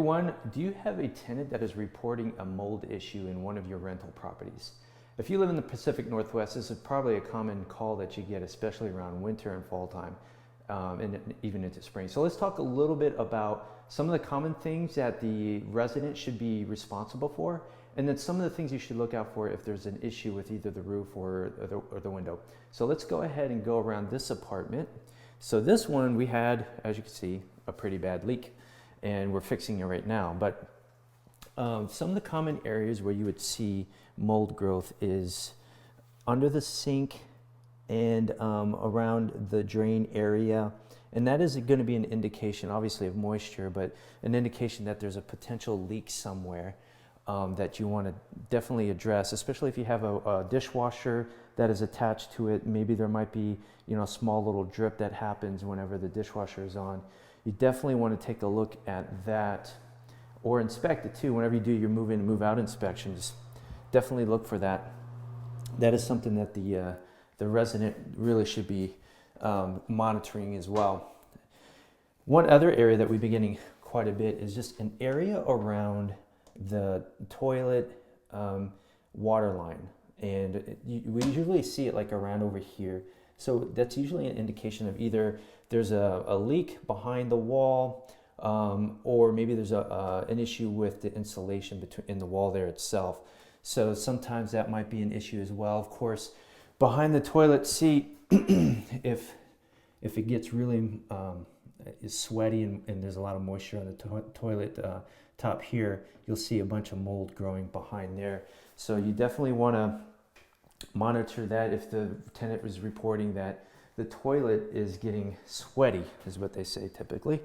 one, do you have a tenant that is reporting a mold issue in one of your rental properties? If you live in the Pacific Northwest, this is probably a common call that you get, especially around winter and fall time, and even into spring. So let's talk a little bit about some of the common things that the resident should be responsible for, and then some of the things you should look out for if there's an issue with either the roof or the window. So let's go ahead and go around this apartment. So this one, we had, as you can see, a pretty bad leak, and we're fixing it right now. But some of the common areas where you would see mold growth is under the sink and around the drain area. And that is going to be an indication, obviously, of moisture, but an indication that there's a potential leak somewhere that you want to definitely address, especially if you have a dishwasher that is attached to it. Maybe there might be, a small little drip that happens whenever the dishwasher is on. You definitely want to take a look at that, or inspect it too. Whenever you do your move in and move out inspections, definitely look for that. That is something that the resident really should be monitoring as well. One other area that we've been getting quite a bit is just an area around the toilet water line, and we usually see it like around over here. So that's usually an indication of either there's a leak behind the wall, or maybe there's an issue with the insulation in the wall there itself. So sometimes that might be an issue as well. Of course, behind the toilet seat, if it gets really is sweaty and there's a lot of moisture on the toilet top here, you'll see a bunch of mold growing behind there. So you definitely want to monitor that if the tenant is reporting that the toilet is getting sweaty, is what they say typically.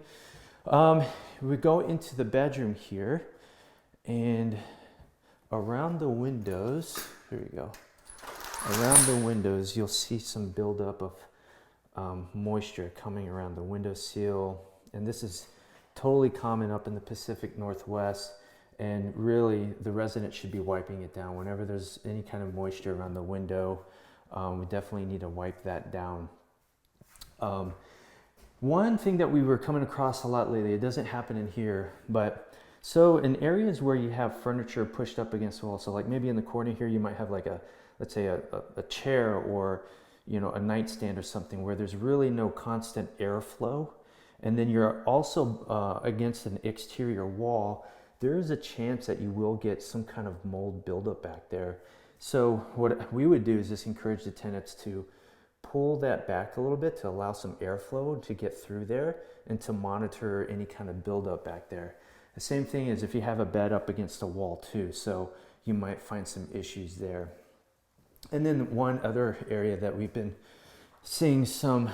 We go into the bedroom here, and around the windows, here we go. Around the windows, you'll see some buildup of moisture coming around the window sill, and this is totally common up in the Pacific Northwest. And really, the resident should be wiping it down whenever there's any kind of moisture around the window. We definitely need to wipe that down. One thing that we were coming across a lot lately, it doesn't happen in here, but so in areas where you have furniture pushed up against the wall, so like maybe in the corner here, you might have like let's say a chair or a nightstand or something where there's really no constant airflow, and then you're also against an exterior wall, there is a chance that you will get some kind of mold buildup back there. So what we would do is just encourage the tenants to pull that back a little bit to allow some airflow to get through there and to monitor any kind of buildup back there. The same thing is if you have a bed up against a wall too, so you might find some issues there. And then one other area that we've been seeing some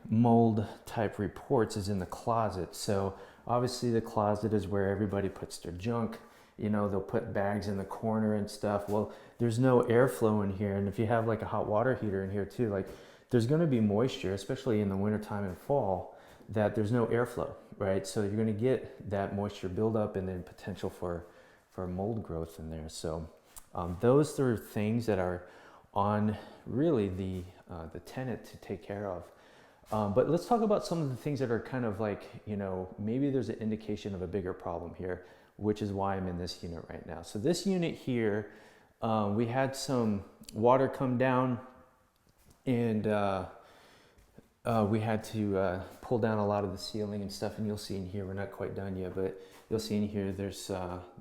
mold type reports is in the closet. So obviously the closet is where everybody puts their junk. They'll put bags in the corner and stuff. Well, there's no airflow in here. And if you have like a hot water heater in here too, like there's going to be moisture, especially in the wintertime and fall, that there's no airflow, right? So you're going to get that moisture buildup and then potential for mold growth in there. So those are things that are on really the tenant to take care of. But let's talk about some of the things that are kind of like, maybe there's an indication of a bigger problem here, which is why I'm in this unit right now. So this unit here, we had some water come down, and we had to pull down a lot of the ceiling and stuff, and you'll see in here, we're not quite done yet, but you'll see in here there's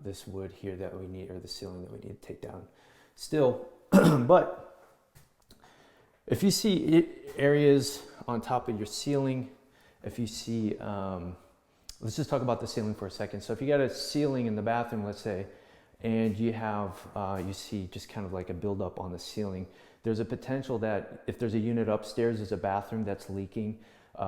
this wood here that we need, or the ceiling that we need to take down still. But if you see areas on top of your ceiling, if you see, let's just talk about the ceiling for a second. So if you got a ceiling in the bathroom, let's say, and you have, you see just kind of like a buildup on the ceiling, there's a potential that if there's a unit upstairs, there's a bathroom that's leaking.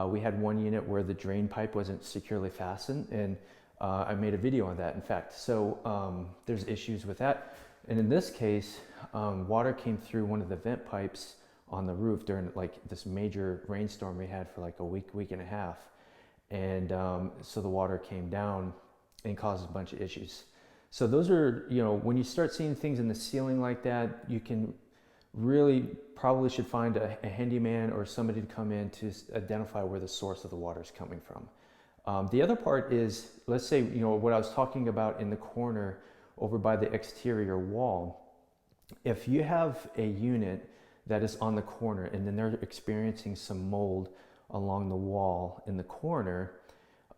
We had one unit where the drain pipe wasn't securely fastened, and I made a video on that, in fact. So there's issues with that. And in this case, water came through one of the vent pipes on the roof during like this major rainstorm we had for like a week and a half. And so the water came down and caused a bunch of issues. So those are, when you start seeing things in the ceiling like that, you can really probably should find a handyman or somebody to come in to identify where the source of the water is coming from. The other part is, let's say, what I was talking about in the corner over by the exterior wall. If you have a unit that is on the corner and then they're experiencing some mold along the wall in the corner,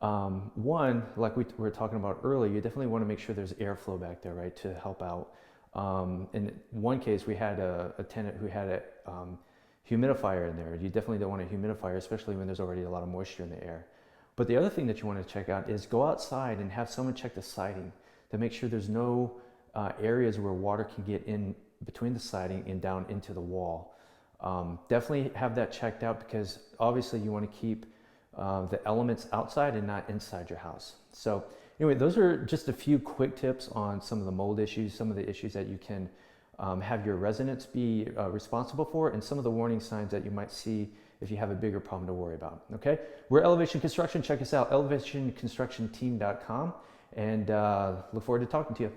one, like we were talking about earlier, you definitely want to make sure there's airflow back there, right, to help out. In one case, we had a tenant who had a humidifier in there. You definitely don't want a humidifier, especially when there's already a lot of moisture in the air. But the other thing that you want to check out is go outside and have someone check the siding to make sure there's no areas where water can get in between the siding and down into the wall. Definitely have that checked out, because obviously you want to keep the elements outside and not inside your house. So anyway, those are just a few quick tips on some of the mold issues, some of the issues that you can have your residents be responsible for, and some of the warning signs that you might see if you have a bigger problem to worry about. Okay, we're Elevation Construction. Check us out, elevationconstructionteam.com, and look forward to talking to you.